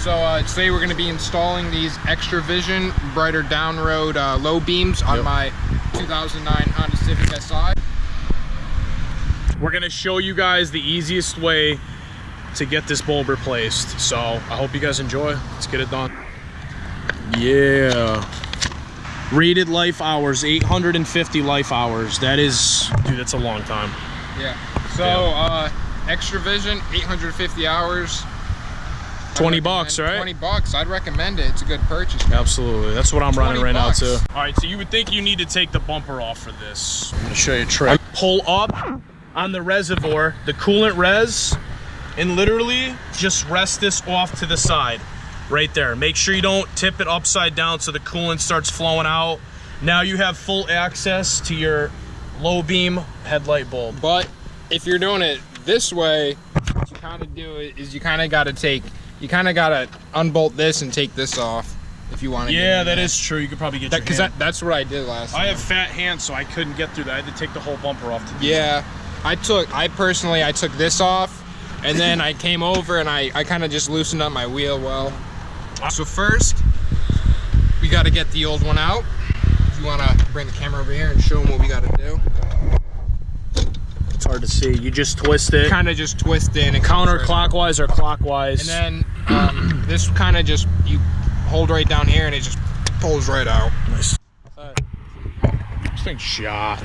so today we're going to be installing these Extra Vision brighter down road low beams on my 2009 Honda Civic Si. We're going to show you guys the easiest way to get this bulb replaced. So I hope you guys enjoy. Let's get it done. Yeah. Rated life hours, 850 life hours. That is, dude, that's a long time. Yeah. So Extra Vision, 850 hours. 20 bucks, right? 20 bucks. I'd recommend it. It's a good purchase. Absolutely. That's what I'm running right bucks. now too. All right, so you would think you need to take the bumper off for this. I'm gonna show you a trick. Pull up on the reservoir, the coolant res, and literally just rest this off to the side. Right there. Make sure you don't tip it upside down so the coolant starts flowing out. Now you have full access to your low beam headlight bulb. But if you're doing it this way, what you kind of do is you kind of got to unbolt this and take this off if you want to. Yeah, that is true. You could probably get because that's what I did last time. I have fat hands, so I couldn't get through that. I had to take the whole bumper off. Yeah, I personally took this off, and then I came over and I kind of just loosened up my wheel well. So first, we got to get the old one out. You want to bring the camera over here and show them what we got to do? It's hard to see. You just twist it. Kind of just twist it. And counterclockwise or clockwise. And then this kind of just, you hold right down here and it just pulls right out. Nice. This thing's shot.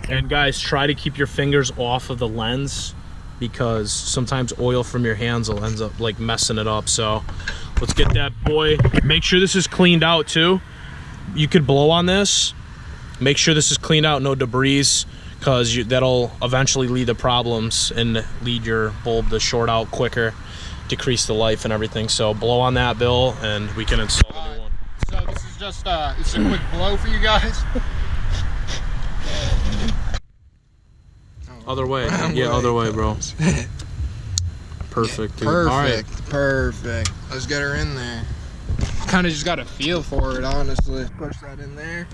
And guys, try to keep your fingers off of the lens because sometimes oil from your hands will end up like messing it up. So let's get that boy. Make sure this is cleaned out too. You could blow on this. Make sure this is cleaned out, no debris, because that'll eventually lead to problems and lead your bulb to short out quicker, decrease the life and everything. So blow on that, Bill, and we can install the new one. So this is just it's a quick blow for you guys. Other way. Yeah, other way, bro. Perfect, dude. Perfect, all right. Perfect. Let's get her in there. Kind of just got a feel for it, honestly. Push that in there.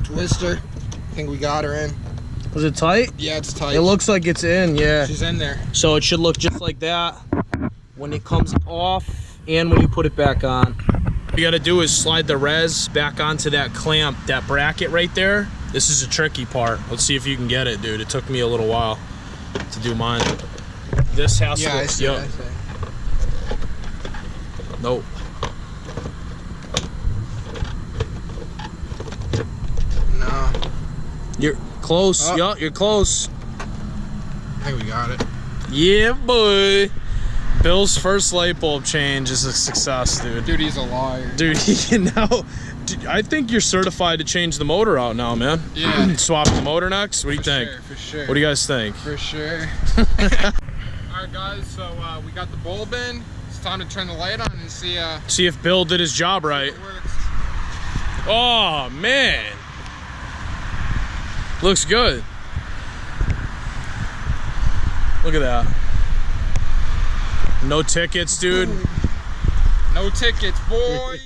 Twist her. I think we got her in. Was it tight? Yeah, it's tight. It looks like it's in, yeah. She's in there. So it should look just like that when it comes off and when you put it back on. What you gotta do is slide the res back onto that clamp, that bracket right there. This is a tricky part. Let's see if you can get it, dude. It took me a little while to do mine. This has to. I see. Nope. No. You're close. Oh. Yeah, you're close. I think we got it. Yeah, boy. Bill's first light bulb change is a success, dude. Dude, he's a liar. Dude, he can now. Dude, I think you're certified to change the motor out now, man. Yeah. Swapping the motor next? What do you think? For sure. What do you guys think? For sure. Alright guys, so we got the bulb in. It's time to turn the light on and see if Bill did his job right. if it works. Oh, man. Looks good. Look at that. No tickets, dude. No tickets, boy.